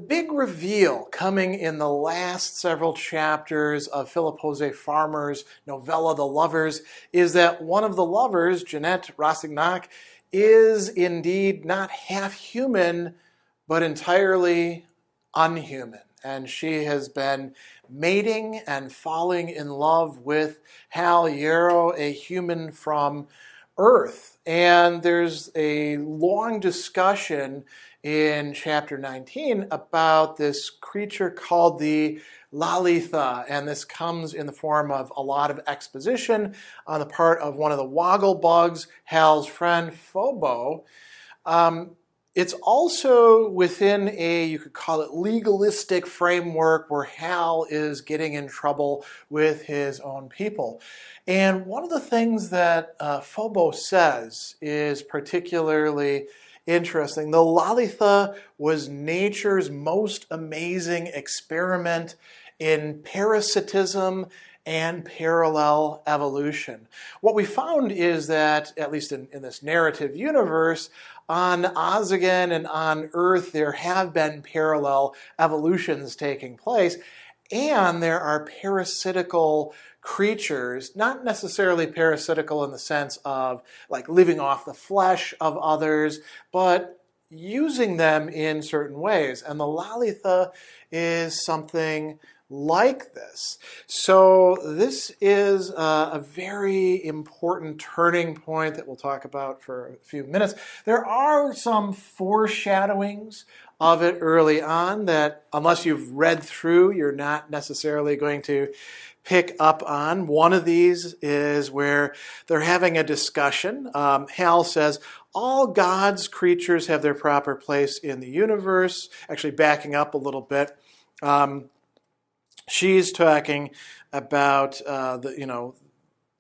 big reveal coming in the last several chapters of Philip Jose Farmer's novella, The Lovers, is that one of the lovers, Jeanette Rastignac, is indeed not half human, but entirely unhuman. And she has been mating and falling in love with Hal Yarrow, a human from Earth. And there's a long discussion in chapter 19 about this creature called the Lalitha, and this comes in the form of a lot of exposition on the part of one of the woggle bugs, Hal's friend Phobo. It's also within a, you could call it, legalistic framework where Hal is getting in trouble with his own people. And one of the things that Phobo says is particularly interesting. The Lalitha was nature's most amazing experiment in parasitism and parallel evolution. What we found is that, at least in this narrative universe, on Ozigen and on Earth, there have been parallel evolutions taking place, and there are parasitical creatures, not necessarily parasitical in the sense of like living off the flesh of others, but using them in certain ways. And the Lalitha is something like this. So this is a very important turning point that we'll talk about for a few minutes. There are some foreshadowings of it early on that, unless you've read through, you're not necessarily going to pick up on. One of these is where they're having a discussion. Hal says, all God's creatures have their proper place in the universe. Actually, backing up a little bit, she's talking about the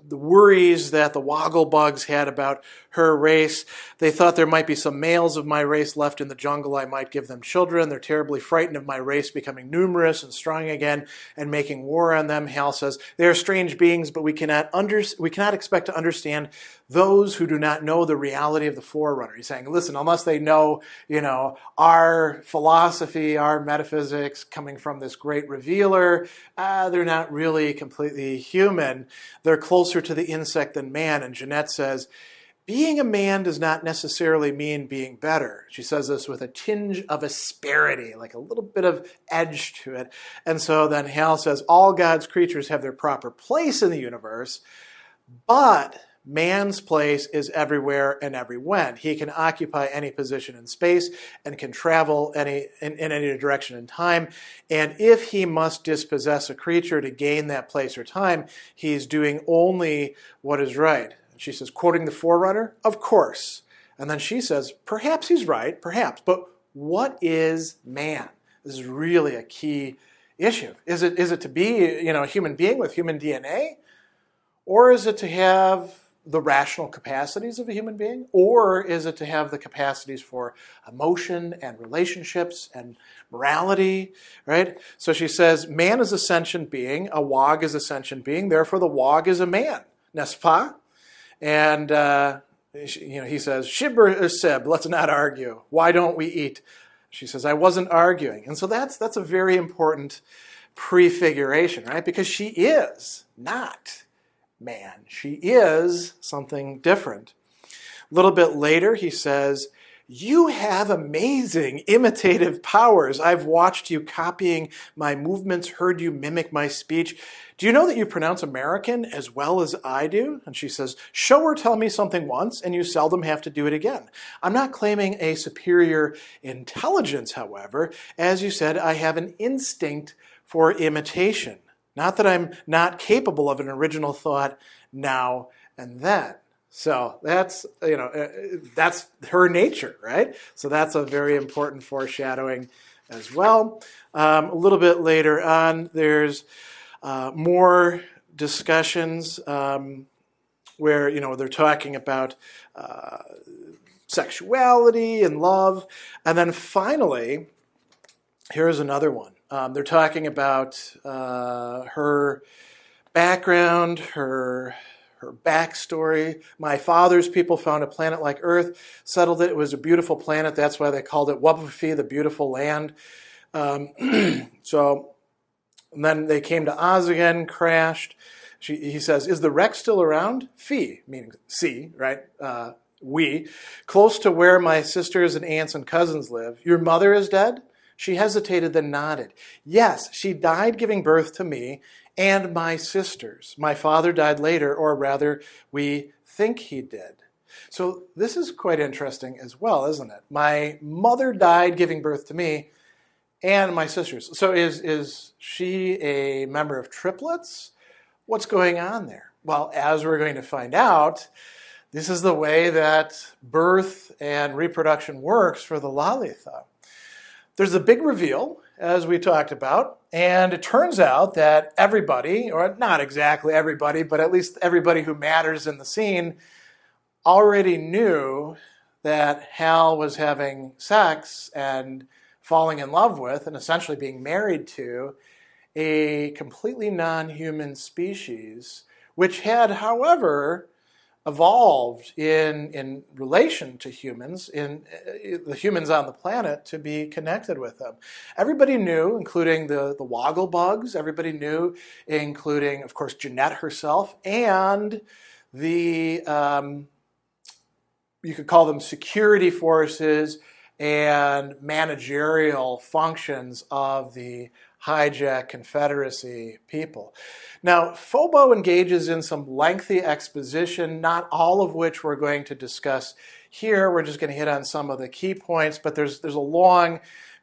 worries that the woggle bugs had about her race. They thought there might be some males of my race left in the jungle. I might give them children. They're terribly frightened of my race becoming numerous and strong again and making war on them. Hal says, they are strange beings, but we cannot expect to understand those who do not know the reality of the Forerunner. He's saying, listen, unless they know, our philosophy, our metaphysics coming from this great revealer, they're not really completely human. They're closer to the insect than man. And Jeanette says, being a man does not necessarily mean being better. She says this with a tinge of asperity, like a little bit of edge to it. And so then Hal says, all God's creatures have their proper place in the universe, but man's place is everywhere and everywhen. He can occupy any position in space and can travel in any direction in time. And if he must dispossess a creature to gain that place or time, he's doing only what is right. And she says, quoting the Forerunner, of course. And then she says, perhaps he's right, perhaps. But what is man? This is really a key issue. Is it to be a human being with human DNA? Or is it to have the rational capacities of a human being? Or is it to have the capacities for emotion and relationships and morality, right? So she says, man is a sentient being, a wog is a sentient being, therefore the wog is a man, n'est-ce pas? And he says, shib or sib, let's not argue. Why don't we eat? She says, I wasn't arguing. And so that's a very important prefiguration, right? Because she is not man. She is something different. A little bit later, he says, you have amazing imitative powers. I've watched you copying my movements, heard you mimic my speech. Do you know that you pronounce American as well as I do? And she says, show or tell me something once, and you seldom have to do it again. I'm not claiming a superior intelligence, however. As you said, I have an instinct for imitation. Not that I'm not capable of an original thought now and then. So that's her nature, right? So that's a very important foreshadowing as well. A little bit later on, there's more discussions where they're talking about sexuality and love, and then finally, here's another one. They're talking about her background, her backstory. My father's people found a planet like Earth, settled it. It was a beautiful planet. That's why they called it Wabufi, the beautiful land. So and then they came to Oz again, crashed. He says, is the wreck still around? Fee, meaning C, right? We, close to where my sisters and aunts and cousins live. Your mother is dead? She hesitated, then nodded. Yes, she died giving birth to me and my sisters. My father died later, or rather, we think he did. So this is quite interesting as well, isn't it? My mother died giving birth to me and my sisters. So is she a member of triplets? What's going on there? Well, as we're going to find out, this is the way that birth and reproduction works for the Lalitha. There's a big reveal, as we talked about, and it turns out that everybody, or not exactly everybody, but at least everybody who matters in the scene, already knew that Hal was having sex and falling in love with and essentially being married to a completely non-human species, which had, however, evolved in relation to humans, in the humans on the planet, to be connected with them. Everybody knew, including the woggle bugs, everybody knew, including, of course, Jeanette herself, and the, you could call them security forces and managerial functions of the hijack Confederacy people. Now, Fobo engages in some lengthy exposition, not all of which we're going to discuss here. We're just going to hit on some of the key points, but there's a long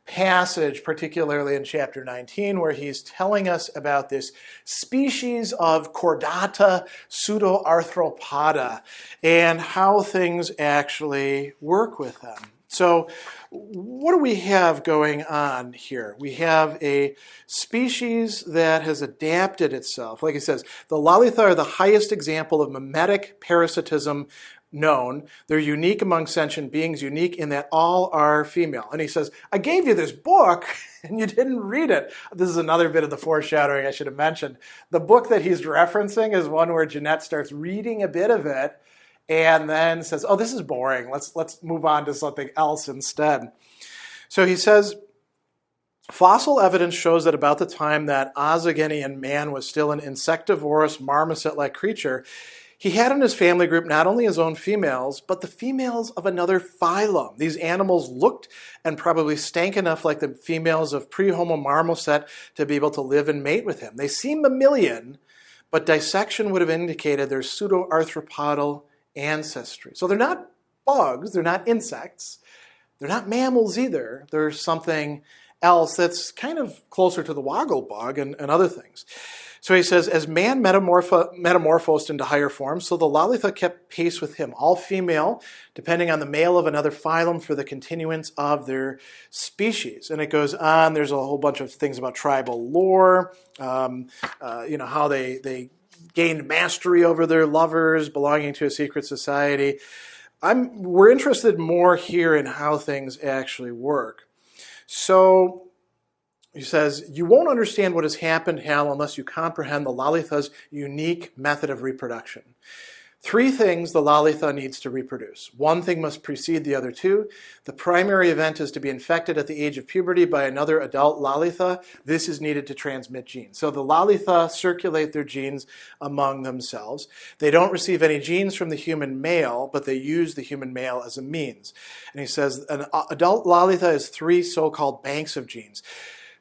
passage, particularly in chapter 19, where he's telling us about this species of chordata pseudo-arthropoda and how things actually work with them. So what do we have going on here? We have a species that has adapted itself. Like he says, the Lalitha are the highest example of mimetic parasitism known. They're unique among sentient beings, unique in that all are female. And he says, I gave you this book and you didn't read it. This is another bit of the foreshadowing I should have mentioned. The book that he's referencing is one where Jeanette starts reading a bit of it and then says, oh, this is boring. Let's move on to something else instead. So he says, fossil evidence shows that about the time that Ozagenian man was still an insectivorous, marmoset-like creature, he had in his family group not only his own females, but the females of another phylum. These animals looked and probably stank enough like the females of pre-Homo marmoset to be able to live and mate with him. They seem mammalian, but dissection would have indicated their pseudo-arthropodal ancestry. So they're not bugs, they're not insects, they're not mammals either. They're something else that's kind of closer to the woggle bug and other things. So he says, as man metamorphosed into higher forms, so the Lalitha kept pace with him, all female, depending on the male of another phylum for the continuance of their species. And it goes on, there's a whole bunch of things about tribal lore, how they gained mastery over their lovers, belonging to a secret society. We're interested more here in how things actually work. So he says, you won't understand what has happened, Hal, unless you comprehend the Lalitha's unique method of reproduction. 3 things the Lalitha needs to reproduce. One thing must precede the other 2. The primary event is to be infected at the age of puberty by another adult Lalitha. This is needed to transmit genes. So the Lalitha circulate their genes among themselves. They don't receive any genes from the human male, but they use the human male as a means. And he says an adult Lalitha has 3 so-called banks of genes.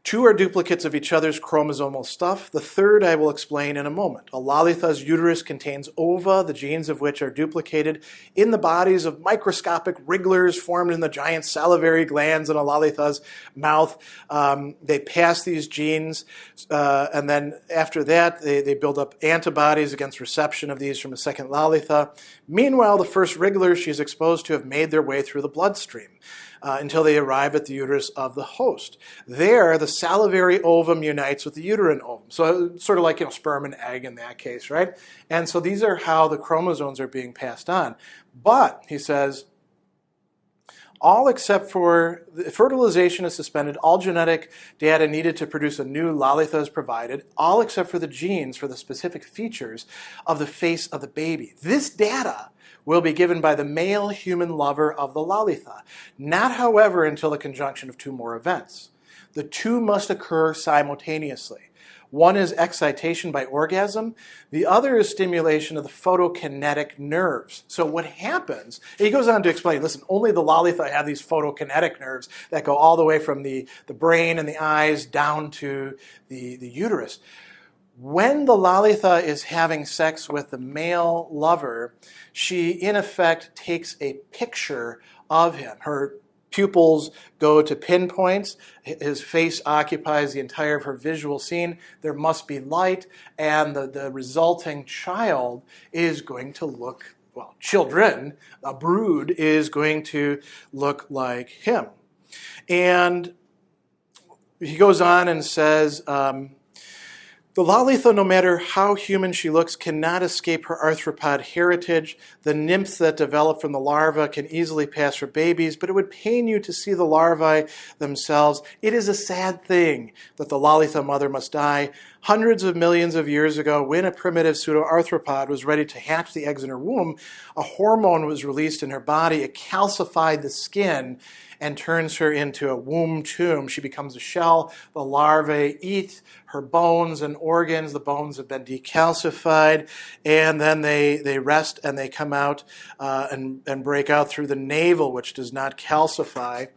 2 are duplicates of each other's chromosomal stuff. The third I will explain in a moment. A Lalitha's uterus contains ova, the genes of which are duplicated in the bodies of microscopic wrigglers formed in the giant salivary glands in a Lalitha's mouth. They pass these genes, and then after that, they build up antibodies against reception of these from a second Lalitha. Meanwhile, the first wrigglers she's exposed to have made their way through the bloodstream. Until they arrive at the uterus of the host. There, the salivary ovum unites with the uterine ovum. So sort of like, sperm and egg in that case, right? And so these are how the chromosomes are being passed on. But, he says, all except for fertilization is suspended, all genetic data needed to produce a new Lalitha is provided, all except for the genes for the specific features of the face of the baby. This data will be given by the male human lover of the Lalitha, not, however, until the conjunction of 2 more events. The two must occur simultaneously. One is excitation by orgasm. The other is stimulation of the photokinetic nerves. So what happens, he goes on to explain, listen, only the Lalitha have these photokinetic nerves that go all the way from the brain and the eyes down to the uterus. When the Lalitha is having sex with the male lover, she in effect takes a picture of him. Her pupils go to pinpoints. His face occupies the entire of her visual scene. There must be light, and the resulting child is going to look, well, children, a brood, is going to look like him. And he goes on and says, the Lalitha, no matter how human she looks, cannot escape her arthropod heritage. The nymphs that develop from the larvae can easily pass for babies, but it would pain you to see the larvae themselves. It is a sad thing that the Lalitha mother must die. Hundreds of millions of years ago, when a primitive pseudo-arthropod was ready to hatch the eggs in her womb, a hormone was released in her body. It calcified the skin and turns her into a womb tomb. She becomes a shell. The larvae eat her bones and organs. The bones have been decalcified, and then they rest and they come out and break out through the navel, which does not calcify.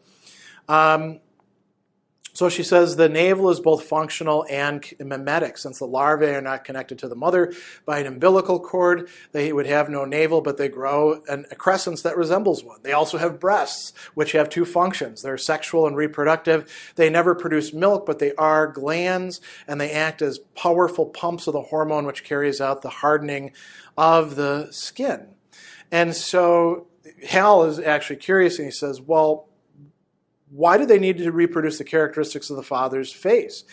So she says the navel is both functional and mimetic. Since the larvae are not connected to the mother by an umbilical cord, they would have no navel, but they grow a crescent that resembles one. They also have breasts, which have two functions. They're sexual and reproductive. They never produce milk, but they are glands, and they act as powerful pumps of the hormone which carries out the hardening of the skin. And so Hal is actually curious, and he says, well, why do they need to reproduce the characteristics of the father's face?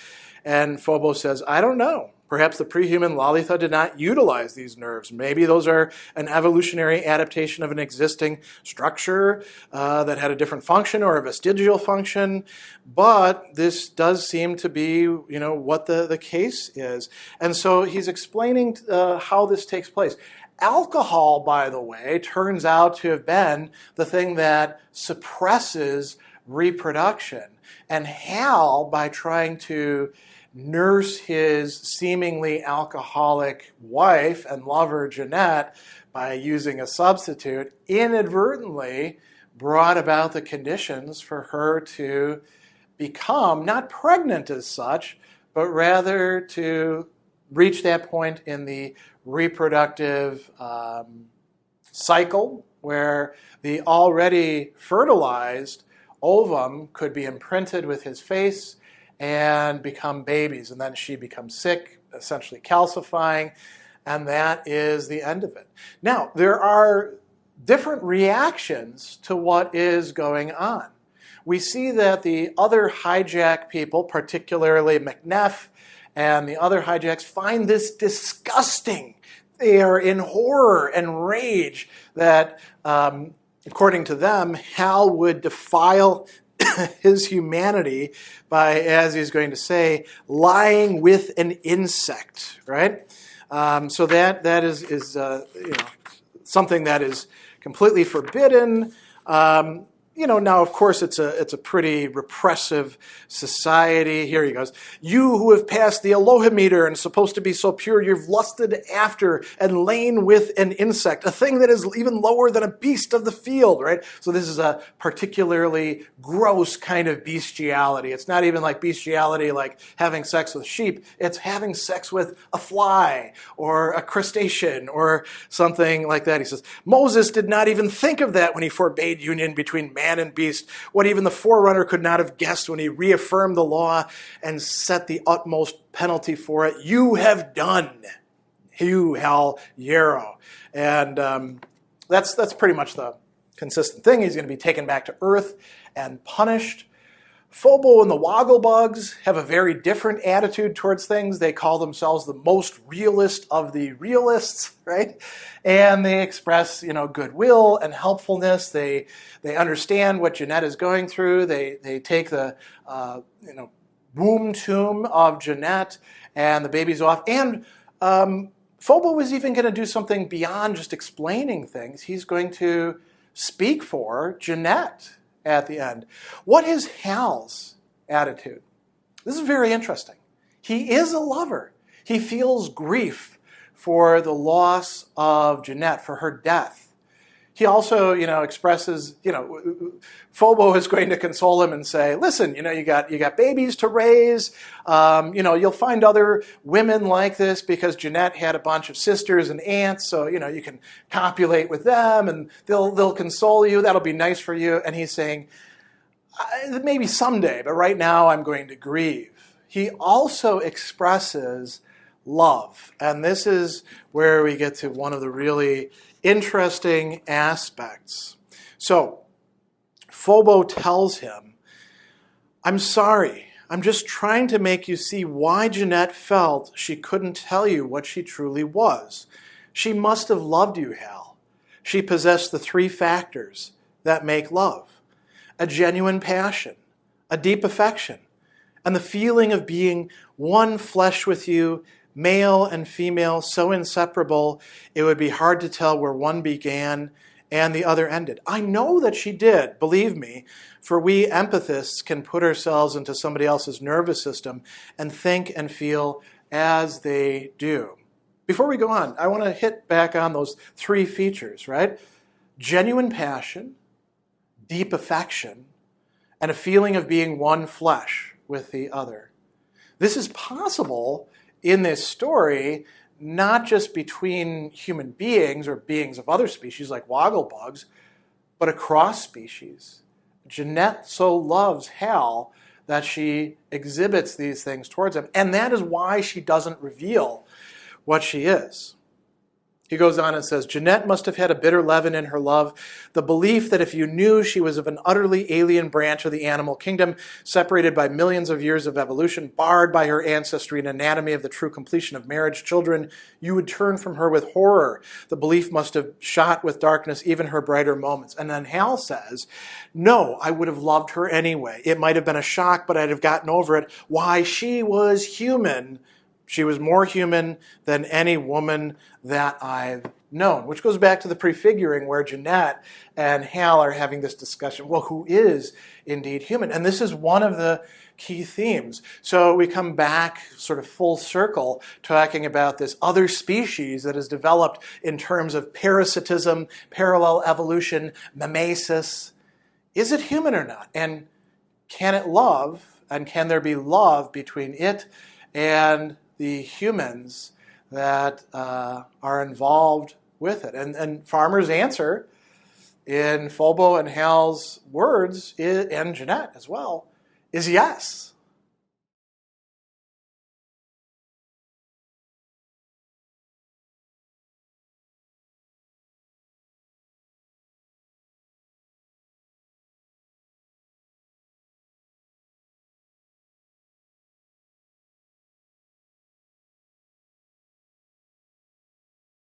And Phobos says, I don't know. Perhaps the pre-human Lalitha did not utilize these nerves. Maybe those are an evolutionary adaptation of an existing structure that had a different function or a vestigial function. But this does seem to be, what the case is. And so he's explaining how this takes place. Alcohol, by the way, turns out to have been the thing that suppresses reproduction. And Hal, by trying to nurse his seemingly alcoholic wife and lover, Jeanette, by using a substitute, inadvertently brought about the conditions for her to become not pregnant as such, but rather to reach that point in the reproductive cycle where the already fertilized ovum could be imprinted with his face and become babies. And then she becomes sick, essentially calcifying, and that is the end of it. Now, there are different reactions to what is going on. We see that the other hijack people, particularly McNeff and the other hijacks, find this disgusting. They are in horror and rage that according to them, Hal would defile his humanity by, as he's going to say, lying with an insect, right? So that is something that is completely forbidden. Now, of course, it's a pretty repressive society. Here he goes. You who have passed the Elohimeter and supposed to be so pure, you've lusted after and lain with an insect, a thing that is even lower than a beast of the field, right? So this is a particularly gross kind of bestiality. It's not even like bestiality like having sex with sheep. It's having sex with a fly or a crustacean or something like that. He says, Moses did not even think of that when he forbade union between man and beast, what even the forerunner could not have guessed when he reaffirmed the law and set the utmost penalty for it. You have done, you, Hal Yarrow. And that's pretty much the consistent thing. He's going to be taken back to Earth and punished. Phobo and the Wogglebugs have a very different attitude towards things. They call themselves the most realist of the realists, right? And they express, goodwill and helpfulness. They understand what Jeanette is going through. They take the, womb tomb of Jeanette and the baby's off. And Phobo is even going to do something beyond just explaining things. He's going to speak for Jeanette at the end. What is Hal's attitude? This is very interesting. He is a lover. He feels grief for the loss of Jeanette, for her death. He also, expresses, Phobo is going to console him and say, listen, you got babies to raise. You'll find other women like this because Jeanette had a bunch of sisters and aunts, so, you can copulate with them and they'll console you. That'll be nice for you. And he's saying, maybe someday, but right now I'm going to grieve. He also expresses love. And this is where we get to one of the really interesting aspects. So, Phobo tells him, I'm sorry. I'm just trying to make you see why Jeanette felt she couldn't tell you what she truly was. She must have loved you, Hal. She possessed the three factors that make love: a genuine passion, a deep affection, and the feeling of being one flesh with you, male and female, so inseparable it would be hard to tell where one began and the other ended. I know that she did, believe me, for we empathists can put ourselves into somebody else's nervous system and think and feel as they do. Before we go on, I want to hit back on those three features, right? Genuine passion, deep affection, and a feeling of being one flesh with the other. This is possible in this story, not just between human beings or beings of other species like wogglebugs, but across species. Jeanette so loves Hal that she exhibits these things towards him, and that is why she doesn't reveal what she is. He goes on and says, Jeanette must have had a bitter leaven in her love, the belief that if you knew she was of an utterly alien branch of the animal kingdom, separated by millions of years of evolution, barred by her ancestry and anatomy of the true completion of marriage children, you would turn from her with horror. The belief must have shot with darkness even her brighter moments. And then Hal says, no, I would have loved her anyway. It might have been a shock, but I'd have gotten over it. Why, she was human. She was more human than any woman that I've known, which goes back to the prefiguring where Jeanette and Hal are having this discussion. Well, who is indeed human? And this is one of the key themes. So we come back sort of full circle talking about this other species that is developed in terms of parasitism, parallel evolution, mimesis. Is it human or not? And can it love? And can there be love between it and the humans that are involved with it? And Farmer's answer in Phobo and Hal's words, and Jeanette as well, is yes.